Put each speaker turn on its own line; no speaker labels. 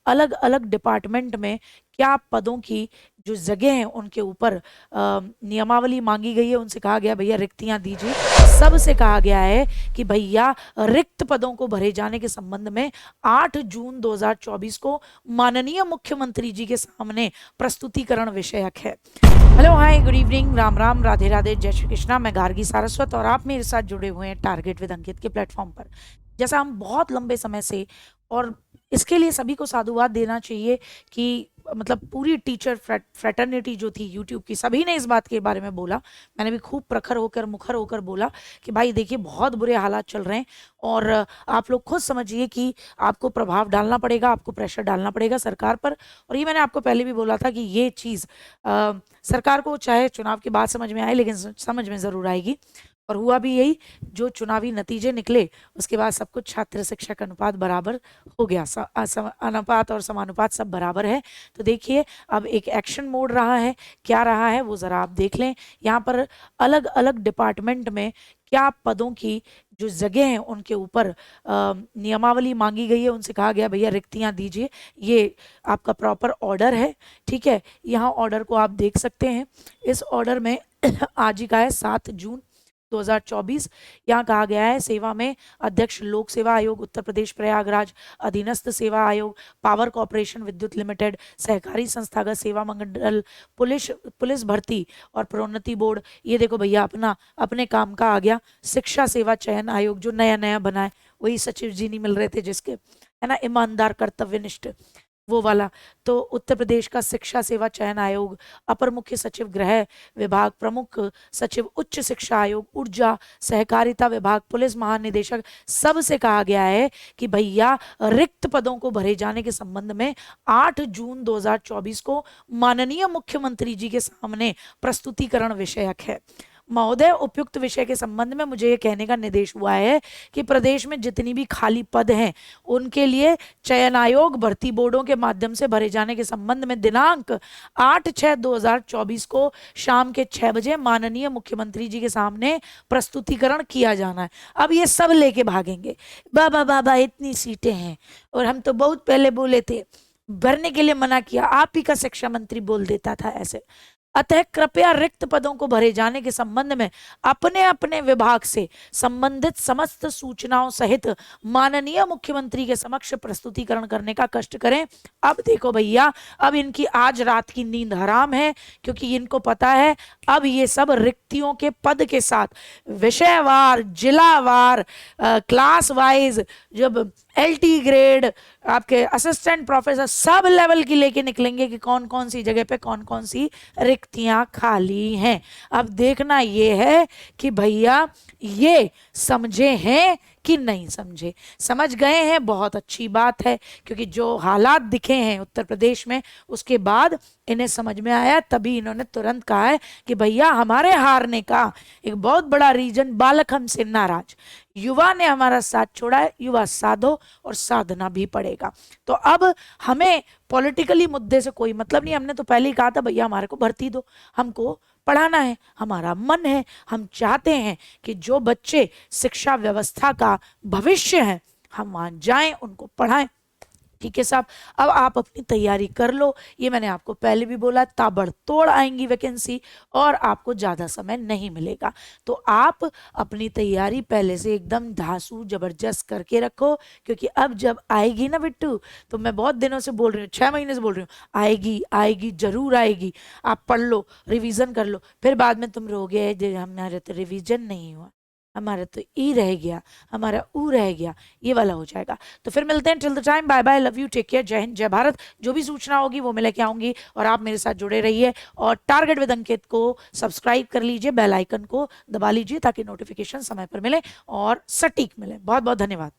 अलग अलग डिपार्टमेंट में क्या पदों की जो जगह हैं उनके ऊपर नियमावली मांगी गई है। उनसे कहा गया भैया रिक्तियां दीजिए। सबसे कहा गया है कि भैया रिक्त पदों को भरे जाने के संबंध में 8 जून 2024 को माननीय मुख्यमंत्री जी के सामने प्रस्तुतिकरण विषयक है। Hello hi good evening, Ram Ram, Radhe Radhe, जय श्री कृष्णा। मैं गार्गी सारस्वत और आप मेरे साथ जुड़े हुए हैं टारगेट विद अंकित के प्लेटफॉर्म पर। जैसा हम बहुत लंबे समय से, और इसके लिए सभी को साधुवाद देना चाहिए कि मतलब पूरी टीचर फ्रेटर्निटी जो थी यूट्यूब की, सभी ने इस बात के बारे में बोला। मैंने भी खूब प्रखर होकर मुखर होकर बोला कि भाई देखिए बहुत बुरे हालात चल रहे हैं और आप लोग खुद समझिए कि आपको प्रभाव डालना पड़ेगा, आपको प्रेशर डालना पड़ेगा सरकार पर। और ये मैंने आपको पहले भी बोला था कि ये चीज़ सरकार को चाहे चुनाव के बाद समझ में आए, लेकिन समझ में ज़रूर आएगी। और हुआ भी यही, जो चुनावी नतीजे निकले उसके बाद सब कुछ छात्र शिक्षक अनुपात बराबर हो गया, अनुपात और समानुपात सब बराबर है। तो देखिए अब एक एक्शन मोड रहा है, क्या रहा है वो ज़रा आप देख लें। यहाँ पर अलग अलग डिपार्टमेंट में क्या पदों की जो जगह हैं उनके ऊपर नियमावली मांगी गई है। उनसे कहा गया भैया रिक्तियां दीजिए। ये आपका प्रॉपर ऑर्डर है, ठीक है। यहाँ ऑर्डर को आप देख सकते हैं। इस ऑर्डर में आज ही का है 7 जून 2024। यहाँ कहा गया है सेवा में अध्यक्ष लोक सेवा आयोग उत्तर प्रदेश प्रयागराज, अधीनस्थ सेवा आयोग, पावर कॉर्पोरेशन विद्युत लिमिटेड, सहकारी संस्थागत सेवा मंडल, पुलिस भर्ती और प्रोन्नति बोर्ड। ये देखो भैया अपना अपने काम का आ गया। शिक्षा सेवा चयन आयोग जो नया नया बना है, वही सचिव जी नहीं मिल रहे थे जिसके, है ना, ईमानदार कर्तव्यनिष्ठ वो वाला। तो उत्तर प्रदेश का शिक्षा सेवा चयन आयोग, अपर मुख्य सचिव गृह विभाग, प्रमुख सचिव उच्च शिक्षा आयोग, ऊर्जा सहकारिता विभाग, पुलिस महानिदेशक, सबसे कहा गया है कि भैया रिक्त पदों को भरे जाने के संबंध में 8 जून 2024 को माननीय मुख्यमंत्री जी के सामने प्रस्तुतिकरण विषयक है। महोदय, उपयुक्त विषय के संबंध में मुझे ये कहने का निर्देश हुआ है कि प्रदेश में जितनी भी खाली पद हैं उनके लिए चयन आयोग भर्ती बोर्डों के माध्यम से भरे जाने के संबंध में दिनांक 8/6/2024 को शाम के 6 बजे माननीय मुख्यमंत्री जी के सामने प्रस्तुतिकरण किया जाना है। अब ये सब लेके भागेंगे, बाबा बाबा इतनी सीटें हैं और हम तो बहुत पहले बोले थे, भरने के लिए मना किया, आप ही का शिक्षा मंत्री बोल देता था ऐसे। अतः कृपया रिक्त पदों को भरे जाने के संबंध में अपने अपने विभाग से संबंधित समस्त सूचनाओं सहित माननीय मुख्यमंत्री के समक्ष प्रस्तुतिकरण करने का कष्ट करें। अब देखो भैया, अब इनकी आज रात की नींद हराम है, क्योंकि इनको पता है अब ये सब रिक्तियों के पद के साथ विषयवार, जिलावार, क्लास वाइज, जब LT ग्रेड, आपके असिस्टेंट प्रोफेसर, सब लेवल की लेके निकलेंगे कि कौन कौन सी जगह पे कौन कौन सी रिक्तियां खाली हैं। अब देखना ये है कि भैया ये समझे हैं कि नहीं समझे। समझ गए हैं, बहुत अच्छी बात है, क्योंकि जो हालात दिखे हैं उत्तर प्रदेश में उसके बाद इन्हें समझ में आया, तभी इन्होंने तुरंत कहा है कि भैया हमारे हारने का एक बहुत बड़ा रीजन बालक हमसे नाराज, युवा ने हमारा साथ छोड़ा है, युवा साधो और साधना भी पड़ेगा। तो अब हमें पॉलिटिकली मुद्दे से कोई मतलब नहीं। हमने तो पहले ही कहा था भैया हमारे को भर्ती दो, हमको पढ़ाना है, हमारा मन है, हम चाहते हैं कि जो बच्चे शिक्षा व्यवस्था का भविष्य है हम वहां जाएं, उनको पढ़ाएं। ठीक है साहब, अब आप अपनी तैयारी कर लो। ये मैंने आपको पहले भी बोला, ताबड़तोड़ आएंगी वैकेंसी और आपको ज़्यादा समय नहीं मिलेगा। तो आप अपनी तैयारी पहले से एकदम धांसू जबरदस्त करके रखो, क्योंकि अब जब आएगी ना बिट्टू, तो मैं बहुत दिनों से बोल रही हूँ, 6 महीने से बोल रही हूँ, आएगी आएगी जरूर आएगी। आप पढ़ लो, रिविजन कर लो, फिर बाद में तुम रोगे हमारे तो रिविजन नहीं हुआ, हमारा तो ई रह गया, हमारा ऊ रह गया, ये वाला हो जाएगा। तो फिर मिलते हैं, till the time, bye bye, love you, take care, जय हिंद, जय भारत। जो भी सूचना होगी वो मैं लेके आऊंगी और आप मेरे साथ जुड़े रहिए। और टारगेट विद अंकित को सब्सक्राइब कर लीजिए, बेल आइकन को दबा लीजिए ताकि नोटिफिकेशन समय पर मिले और सटीक मिले। बहुत बहुत धन्यवाद।